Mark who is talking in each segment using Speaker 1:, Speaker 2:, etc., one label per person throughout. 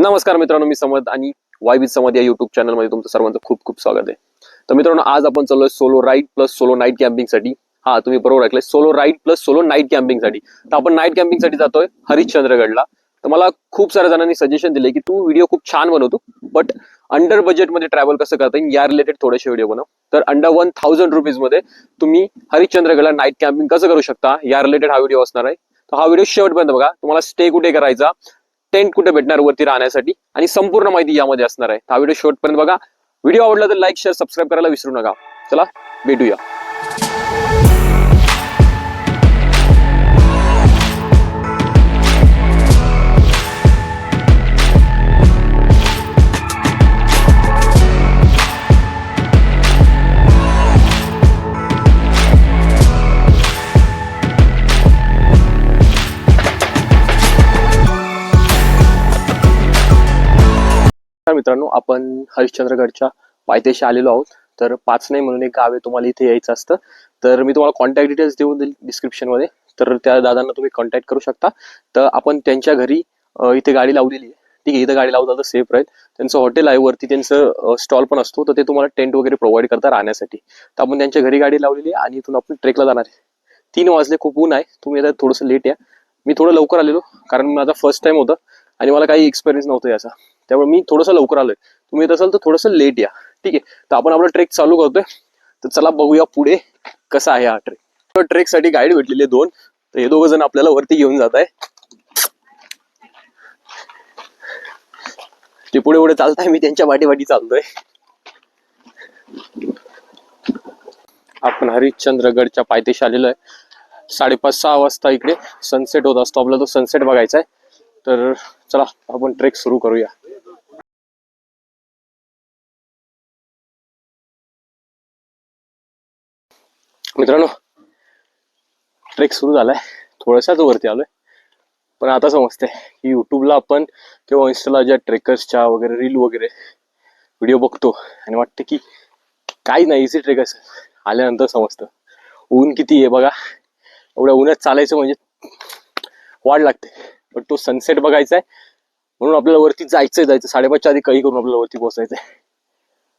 Speaker 1: नमस्कार मित्रांनो, मी समद आणि वाय विथ समद या युट्यूब चॅनल मध्ये तुमचं सर्वांचं खूप खूप स्वागत आहे. तर मित्रांनो, आज आपण चाललोय solo ride plus solo night camping साठी. हा, तुम्ही बरोबर ऐकलंय, solo ride plus solo night camping साठी. तर आपण नाईट कॅम्पिंग साठी जातोय हरिश्चंद्रगडला. तर मला खूप साऱ्या जणांनी सजेशन दिले की तू व्हिडिओ खूप छान बनवतो, बट अंडर बजेट मध्ये ट्रॅव्हल कसं करता येईल या रिलेटेड थोडेसे व्हिडिओ बनव. तर अंडर 1000 रुपीज मध्ये तुम्ही हरिश्चंद्रगडला नाईट कॅम्पिंग कसं करू शकता या रिलेटेड हा व्हिडिओ असणार आहे. तर हा व्हिडिओ शेवटपर्यंत बघा. तुम्हाला स्टे कुठे करायचा, टेंट कुठे भेटणार वरती राहण्यासाठी, आणि संपूर्ण माहिती यामध्ये असणार आहे. हा व्हिडिओ शेवटपर्यंत बघा. व्हिडिओ आवडला तर लाईक शेअर सबस्क्राईब करायला विसरू नका. चला भेटूया. मित्रांनो, आपण हरिश्चंद्रगडच्या पायथ्याशी आलेलो आहोत. तर पाचनई म्हणून एक गाव आहे, तुम्हाला इथे यायचं असतं. तर मी तुम्हाला कॉन्टॅक्ट डिटेल्स देऊन देईल डिस्क्रिप्शन मध्ये. तर त्या दादांना तुम्ही कॉन्टॅक्ट करू शकता. तर आपण त्यांच्या घरी इथे गाडी लावलेली आहे. ठीक आहे, इथं गाडी लावता तर सेफ राहील. त्यांचं हॉटेल आहे, वरती त्यांचं स्टॉल पण असतो. तर ते तुम्हाला टेंट वगैरे प्रोव्हाइड करता राहण्यासाठी. तर आपण त्यांच्या घरी गाडी लावलेली आहे आणि इथून आपण ट्रेकला जाणार आहे. 3 वाजले, खूप ऊन आहे. तुम्ही आता थोडंसं लेट या. मी थोडं लवकर आलेलो कारण माझा फर्स्ट टाइम होता आणि मला काही एक्सपिरियन्स नव्हतं याचा. त्यामुळे मी थोडंसं लवकर आलोय. तुम्ही येत असाल तर थोडंसं लेट या. ठीक आहे, तर आपण आपला ट्रेक चालू करतोय. तर चला बघूया पुढे कसा आहे हा ट्रेक. ट्रेक साठी गाईड भेटलेले 2. तर हे 2 जण आपल्याला वरती घेऊन जात आहे. ते पुढे पुढे चालताय, मी त्यांच्या वाटी चालतोय. आपण हरिश्चंद्रगडच्या पायथ्याशी आलेलो आहे. 5:30-6 वाजता इकडे सनसेट होत असतो. आपला तो सनसेट बघायचा आहे. तर चला आपण ट्रेक सुरू करूया. मित्रांनो, ट्रेक सुरू झालाय. थोडासाच वरती आलोय, पण आता समजते की युट्यूबला आपण किंवा इन्स्टाला ज्या ट्रेकर्सच्या वगैरे रील वगैरे व्हिडिओ बघतो आणि वाटतं की काही नाही, इझी ट्रेक असेल. आल्यानंतर समजतं ऊन किती आहे बघा. एवढ्या उन्हात चालायचं म्हणजे वाढ लागते. पण तो सनसेट बघायचा आहे म्हणून आपल्याला वरती जायचं 5:30च्या आधी काही करून आपल्याला वरती पोहोचायचंय.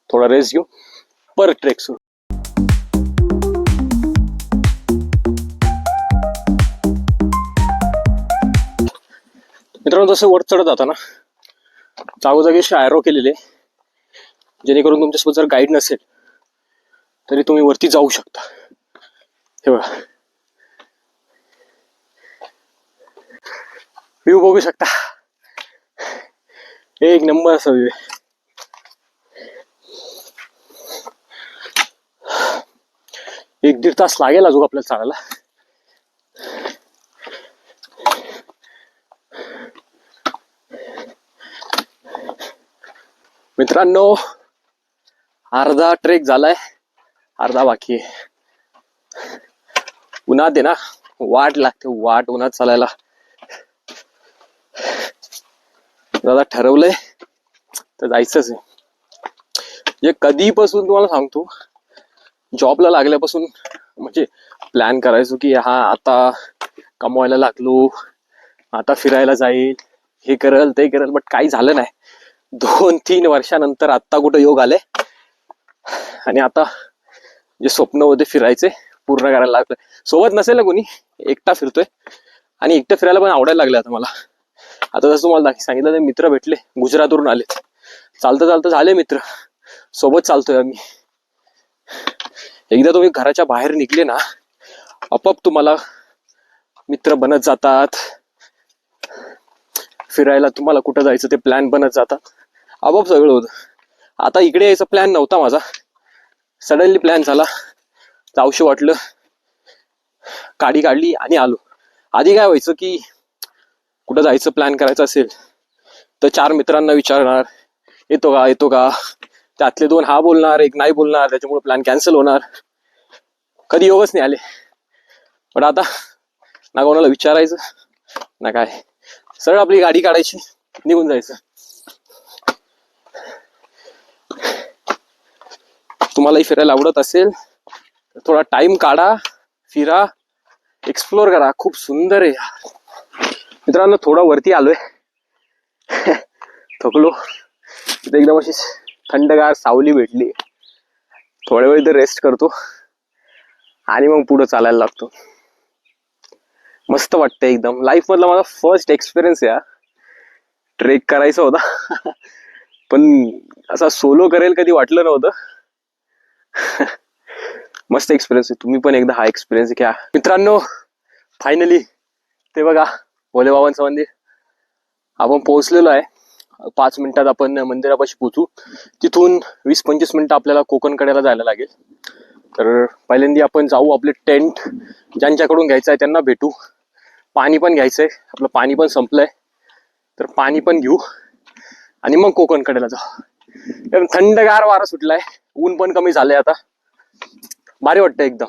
Speaker 1: थोडा रेस्ट घेऊ, परत ट्रेक सुरू. मित्रांनो, तसं वर चढत जाताना जागोजागी असे ॲरो केलेले, जेणेकरून तुमच्यासोबत जर गाईड नसेल तरी तुम्ही वरती जाऊ शकता. हे बघा, व्ह्यू बघू शकता. एक नंबर असा व्ह्यू आहे. 1-1.5 तास लागेल अजून आपल्याला चालायला. मित्रांनो, अर्धा ट्रेक झालाय, अर्धा बाकी आहे. उन्हात आहे ना, वाट लागते. उन्हात चालायला. दादा ठरवलंय तर जायचंच आहे. म्हणजे कधीपासून तुम्हाला सांगतो, जॉबला लागल्यापासून म्हणजे प्लॅन करायचो की हा आता कमवायला लागलो, आता फिरायला जाईल, हे करल ते करल, बट काही झालं नाही. 2-3 वर्षानंतर आत्ता कुठं योग आले आणि आता जे स्वप्न होते फिरायचे पूर्ण करायला लागतोय. सोबत नसेल ना कोणी, एकटा फिरतोय आणि एकटं फिरायला पण आवडायला लागले आता मला. आता जसं तुम्हाला सांगितलं, ते मित्र भेटले, गुजरातवरून आले. चालतं चालतं झाले मित्र, सोबत चालतोय आम्ही. एकदा तुम्ही घराच्या बाहेर निघले ना, आपोआप तुम्हाला मित्र बनत जातात. फिरायला तुम्हाला कुठं जायचं ते प्लॅन बनत जातात. आपोआप सगळं होतं. आता इकडे यायचा प्लॅन नव्हता माझा, सडनली प्लॅन झाला. जाऊशी वाटलं, गाडी काढली आणि आलो. आधी काय व्हायचं की कुठं जायचं प्लॅन करायचं असेल तर 4 मित्रांना विचारणार, येतो का. त्यातले 2 हा बोलणार, 1 नाही बोलणार, त्याच्यामुळे प्लॅन कॅन्सल होणार. कधी योगच नाही आले. पण आता ना कोणाला विचारायचं ना काय, सरळ आपली गाडी काढायची, निघून जायचं. तुम्हालाही फिरायला आवडत असेल तर थोडा टाइम काढा, फिरा, एक्सप्लोर करा. खूप सुंदर आहे मित्रांनो. थोडं वरती आलोय थकलो. तिथे एकदम अशी थंडगार सावली भेटली. थोड्या वेळ इथे रेस्ट करतो आणि मग पुढे चालायला लागतो. मस्त वाटतं एकदम. लाईफ मधला माझा फर्स्ट एक्सपिरियन्स या ट्रेक करायचा होता. पण असा सोलो करेल कधी वाटलं नव्हतं. मस्त एक्सपिरियन्स आहे. तुम्ही पण एकदा हा एक्सपिरियन्स घ्या मित्रांनो. फायनली ते बघा भोले बाबांचं मंदिर आपण पोहोचलेलो आहे. 5 मिनिटात आपण मंदिरापाशी पोहोचू. तिथून 20-25 मिनिटं आपल्याला कोकण कड्याला जायला लागेल. तर पहिल्यांदा आपण जाऊ. आपले टेंट ज्यांच्याकडून घ्यायचं आहे त्यांना भेटू. पाणी पण घ्यायचंय. आपलं पाणी पण संपलंय. तर पाणी पण घेऊ आणि मग कोकण कड्याला जाऊ. थंडगार वारा सुटलाय. ऊन पण कमी झालंय आता. भारी वाटतं एकदम.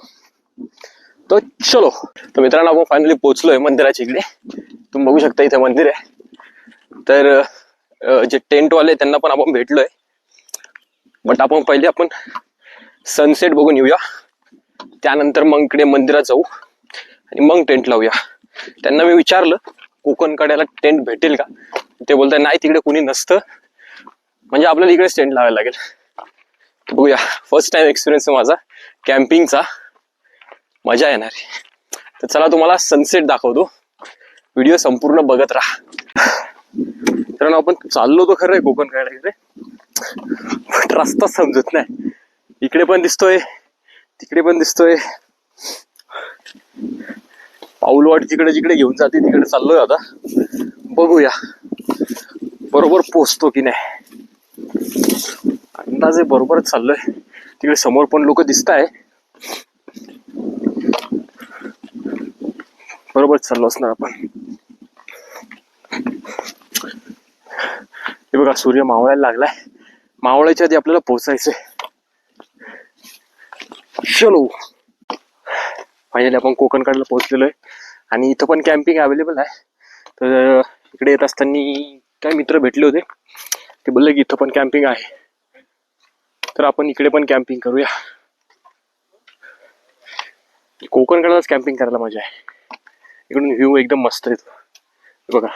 Speaker 1: तो चलो. तर मित्रांनो आपण फायनली पोहोचलोय मंदिराच्या इकडे. तुम्ही बघू शकता इथे मंदिर आहे. तर जे टेंट वाले त्यांना पण आपण भेटलोय. बट आपण पहिले सनसेट बघून येऊया. त्यानंतर मग इकडे मंदिरात जाऊ आणि मग टेंट लावूया. त्यांना मी विचारलं कोकण कड्याला टेंट भेटेल का. ते बोलतात नाही तिकडे कुणी नसतं. म्हणजे आपल्याला इकडेच टेंट लावायला लागेल. बघूया. फर्स्ट टाइम एक्सपिरियन्स आहे माझा कॅम्पिंगचा. मजा येणार आहे. तर चला तुम्हाला सनसेट दाखवतो. व्हिडिओ संपूर्ण बघत राहा. कारण आपण चाललो तो खरं आहे कोकण कड्याकडे. बट रस्ता समजत नाही. इकडे पण दिसतोय तिकडे पण दिसतोय. पाऊलवाट जिकडे जिकडे घेऊन जाते तिकडे चाललोय आता. बघूया बरोबर पोचतो की नाही. अंदाजे बरोबरच चाललोय. तिकडे समोर पण लोक दिसत आहे. बरोबर चाललो असणार आपण. हे बघा सूर्य मावळायला लागलाय. मावळायच्या आधी आपल्याला पोहोचायचंय. चलो. फायनली आपण कोकण कड्याला पोहोचलेलो आहे आणि इथं पण कॅम्पिंग अवेलेबल आहे. तर इकडे येत असताना काय मित्र भेटले होते. ते बोलले की इथं पण कॅम्पिंग आहे. तर आपण इकडे पण कॅम्पिंग करूया. कोकण कड्यालाच कॅम्पिंग करायला मजा आहे. इकडून व्ह्यू एकदम मस्त येतो. बघा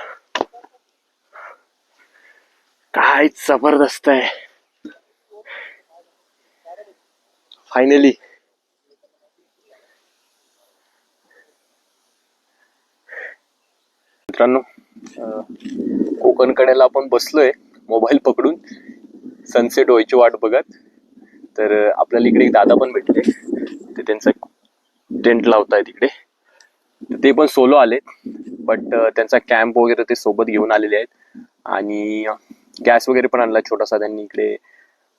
Speaker 1: काय जबरदस्त आहे. फायनली मित्रांनो कोकण कड्याला आपण बसलोय मोबाईल पकडून सनसेट व्हायची वाट बघत. तर आपल्याला इकडे एक दादा पण भेटले. ते त्यांचा टेंट लावतायत इकडे. ते पण सोलो आलेत. बट त्यांचा कॅम्प वगैरे ते सोबत घेऊन आलेले आहेत. आणि गॅस वगैरे पण आणला छोटासा त्यांनी इकडे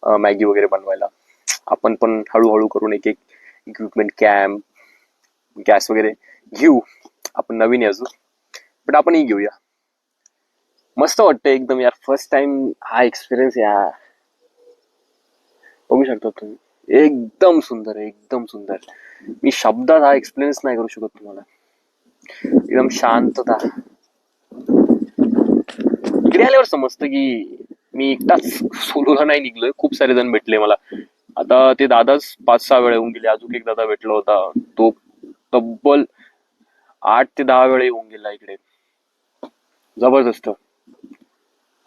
Speaker 1: मॅगी वगैरे बनवायला. आपण पण हळूहळू करून एक एक इक्विपमेंट कॅम्प गॅस वगैरे घेऊ. आपण नवीन अजून बट आपणही घेऊया. मस्त वाटतं एकदम यार. फर्स्ट टाइम हा एक्सपिरियन्स यार. बघू शकता तुम्ही. एकदम सुंदर आहे. एकदम सुंदर. मी शब्दात हा एक्सपिरियन्स नाही करू शकत तुम्हाला. एकदम शांतता. इकडे आल्यावर समजतं की मी एकटाच सोलोला नाही निघलोय. खूप सारे जण भेटले मला. आता ते दादाच 5-6 वेळा येऊन गेले. अजून एक दादा भेटला होता. तो तब्बल 8 ते 10 वेळा येऊन गेला इकडे. जबरदस्त.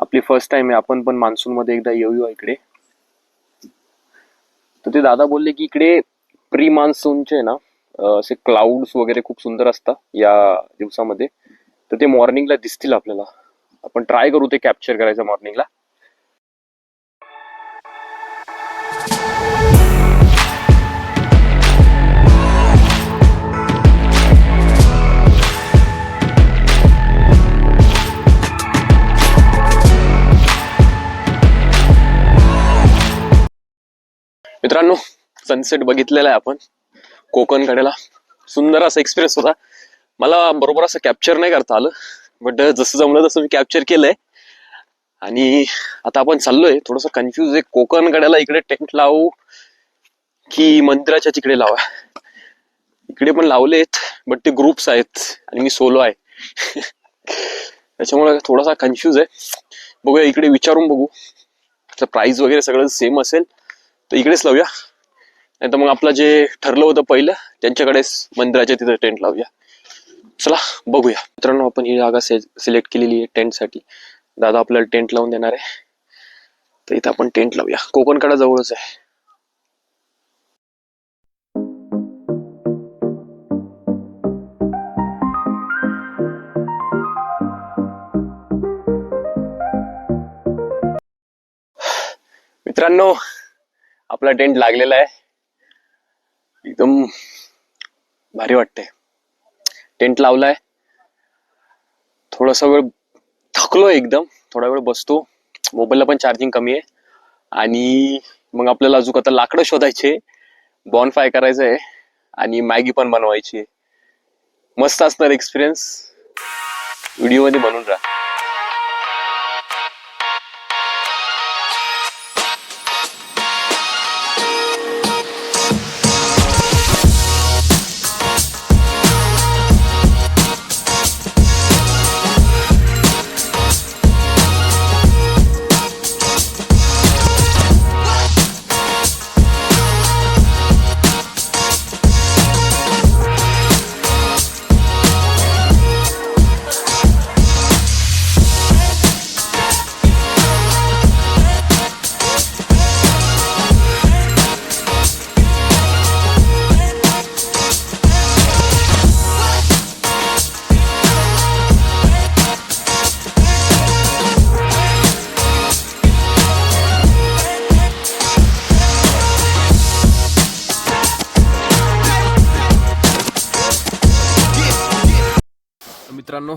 Speaker 1: आपली फर्स्ट टाइम आहे. आपण पण मान्सून मध्ये एकदा येऊया इकडे. तर ते दादा बोलले की इकडे प्री मान्सूनचे ना असे क्लाउड्स वगैरे खूप सुंदर असतात या दिवसामध्ये. तर ते मॉर्निंगला दिसतील आपल्याला. आपण ट्राय करू ते कॅप्चर करायचं मॉर्निंगला. मित्रांनो सनसेट बघितलेला आहे आपण कोकण कड्याला. सुंदर असा एक्सपिरियन्स होता. मला बरोबर असं कॅप्चर नाही करता आलं. बट जसं जमलं तसं मी कॅप्चर केलंय. आणि आता आपण चाललोय. थोडस कन्फ्युज आहे. कोकण कड्याला इकडे टेंट लावू की मंदिराच्या तिकडे लावा. इकडे पण लावलेत बट ते ग्रुप्स आहेत आणि मी सोलो आहे. त्याच्यामुळे थोडासा कन्फ्युज आहे. बघूया इकडे विचारून बघू. प्राइस वगैरे सगळं सेम असेल तर इकडेच लावूया. नाही तर मग आपलं जे ठरलं होतं पहिलं त्यांच्याकडेच मंदिराच्या तिथे टेंट लावूया. चला बघूया. मित्रांनो आपण ही जागा सिलेक्ट केलेली आहे टेंटसाठी. दादा आपल्याला टेंट लावून देणार आहे, तर इथं आपण टेंट लावूया. कोकणकडा जवळच आहे. मित्रांनो, आपला टेंट लागलेला आहे. एकदम भारी वाटते. टेंट लावलाय. थोडासा वेळ थकलो एकदम, थोडा वेळ बसतो. मोबाईलला पण चार्जिंग कमी आहे. आणि मग आपल्याला अजून आता लाकडं शोधायचे, बॉनफायर करायचं आहे आणि मॅगी पण बनवायची. मस्त असणार एक्सपिरियन्स. व्हिडिओ मध्ये बनून राहा. मित्रांनो,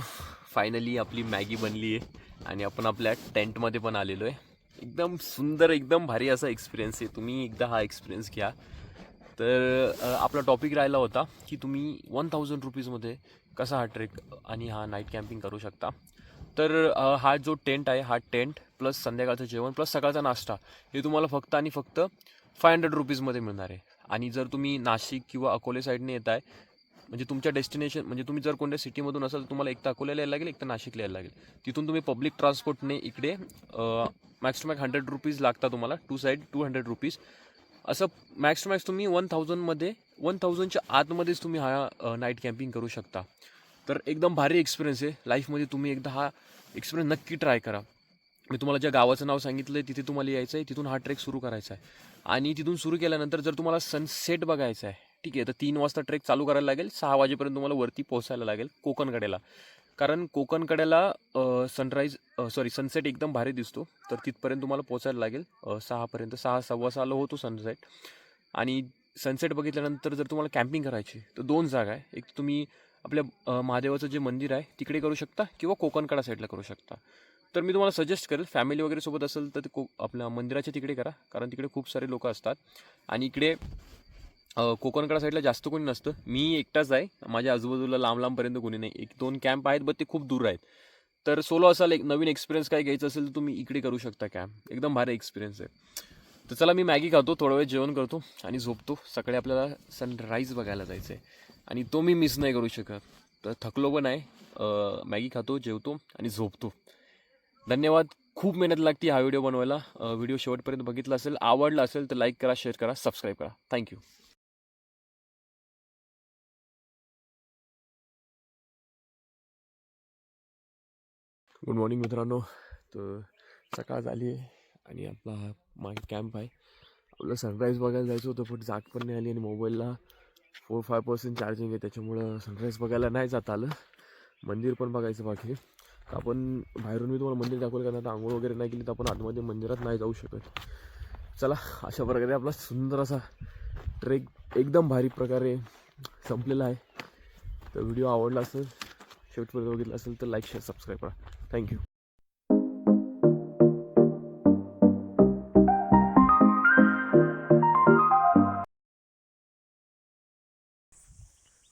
Speaker 1: फायनली आपली मॅगी बनली आहे आणि आपण आपल्या टेंटमध्ये पण आलेलो आहे. एकदम सुंदर, एकदम भारी असा एक्सपिरियन्स आहे. तुम्ही एकदा हा एक्सपिरियन्स घ्या. तर आपला टॉपिक राहिला होता की तुम्ही 1000 रुपीजमध्ये कसा हा ट्रेक आणि हा नाईट कॅम्पिंग करू शकता. तर हा जो टेंट आहे, हा टेंट प्लस संध्याकाळचं जेवण प्लस सकाळचा नाश्ता हे तुम्हाला फक्त आणि फक्त 500 रुपीजमध्ये मिळणार आहे. आणि जर तुम्ही नाशिक किंवा अकोले साईडने येत आहे, म्हणजे तुमच्या डेस्टिनेशन, म्हणजे तुम्ही जर कोणत्या सिटीमधून असाल तर तुम्हाला एक तर अकोल्याला यायला लागेल, एक तर नाशिकला यायला लागेल. तिथून तुम्ही पब्लिक ट्रान्सपोर्टने इकडे मॅक्स टू मॅक्स 100 रुपीज लागतात तुम्हाला. Two side 200 rupees. असं मॅक्स टू मॅक्स तुम्ही 1000मध्ये 1000च्या आतमध्येच तुम्ही हा नाईट कॅम्पिंग करू शकता. तर एकदम भारी एक्सपिरियन्स आहे. लाईफमध्ये तुम्ही एकदा हा एक्सपिरियन्स नक्की ट्राय करा. मी तुम्हाला ज्या गावाचं नाव सांगितलं आहे तिथे तुम्हाला यायचं आहे, तिथून हा ट्रेक सुरू करायचा आहे. आणि तिथून सुरू केल्यानंतर जर तुम्हाला सनसेट बघायचा आहे, ठीक आहे, तर 3 वाजता ट्रेक चालू करायला लागेल. 6 वाजेपर्यंत तुम्हाला वरती पोहोचायला लागेल कोकणकड्याला. कारण कोकणकड्याला सनसेट एकदम भारी दिसतो. तर तिथपर्यंत तुम्हाला पोहोचायला लागेल 6पर्यंत. 6 सव्वा 6ला होतो सनसेट. आणि सनसेट बघितल्यानंतर जर तुम्हाला कॅम्पिंग करायची तर 2 जागा आहे. एक तुम्ही आपल्या महादेवाचं जे मंदिर आहे तिकडे करू शकता किंवा कोकणकडा साईडला करू शकता. तर मी तुम्हाला सजेस्ट करेल, फॅमिली वगैरे सोबत असेल तर ते आपल्या मंदिराच्या तिकडे करा, कारण तिकडे खूप सारे लोक असतात. आणि इकडे कोकणकडा साईडला जास्त कोणी नसतं. मी एकटाच आहे. माझ्या आजूबाजूला लांब लांबपर्यंत कोणी नाही. 1-2 कॅम्प आहेत, बट ते खूप दूर आहेत. तर सोलो असाल, एक नवीन एक्सपिरियन्स काय घ्यायचं असेल तर तुम्ही इकडे करू शकता कॅम्प. एकदम भारी एक्सपिरियन्स आहे. तर चला, मी मॅगी खातो, थोडा वेळ जेवण करतो आणि झोपतो. सकाळी आपल्याला सनराईज बघायला जायचं आहे आणि तो मी मिस नाही करू शकत. तर थकलो पण आहे. मॅगी खातो, जेवतो आणि झोपतो. धन्यवाद. खूप मेहनत लागते हा व्हिडिओ बनवायला. व्हिडिओ शेवटपर्यंत बघितला असेल, आवडला असेल तर लाईक करा, शेअर करा, सबस्क्राईब करा. थँक्यू. गुड मॉर्निंग मित्रांनो. तर सकाळ झाली आहे आणि आपला मागे कॅम्प आहे. आपलं सनराईज बघायला जायचं होतं, पण जाग पण नाही आली आणि मोबाईलला 4-5% चार्जिंग आहे, त्याच्यामुळं सनराईज बघायला नाही जाता आलं. मंदिर पण बघायचं बाकी. आपण बाहेरून मी तुम्हाला मंदिर दाखवलं, कारण आता आंघोळ वगैरे नाही केली तर आपण आतमध्ये मंदिरात नाही जाऊ शकत. चला, अशा प्रकारे आपला सुंदर असा ट्रेक एकदम भारी प्रकारे संपलेला आहे. तर व्हिडिओ आवडला असेल, शेवटपर्यंत बघितला असेल तर लाईक, शेअर, सबस्क्राईब करा. थँक्यू.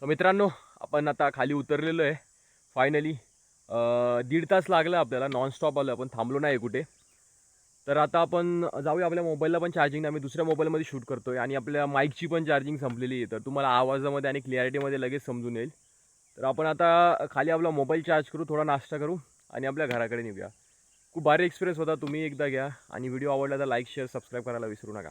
Speaker 1: तर मित्रांनो, आपण आता खाली उतरलेलो आहे फायनली. 1.5 तास लागला आपल्याला, नॉनस्टॉप आलो, आपण थांबलो नाही कुठे. तर आता आपण जाऊया. आपल्या मोबाईलला पण चार्जिंग नाही, आम्ही दुसऱ्या मोबाईलमध्ये शूट करतोय आणि आपल्या माईकची पण चार्जिंग संपलेली आहे. तर तुम्हाला आवाजामध्ये आणि क्लिअरिटीमध्ये लगेच समजून येईल. तर आपण आता खाली आपला मोबाईल चार्ज करू, थोडा नाश्ता करू आणि आपल्या घराकडे निघूया. खूप भारी एक्सपिरियन्स होता. तुम्ही एकदा घ्या आणि व्हिडिओ आवडला तर लाईक, शेअर, सबस्क्राईब करायला विसरू नका.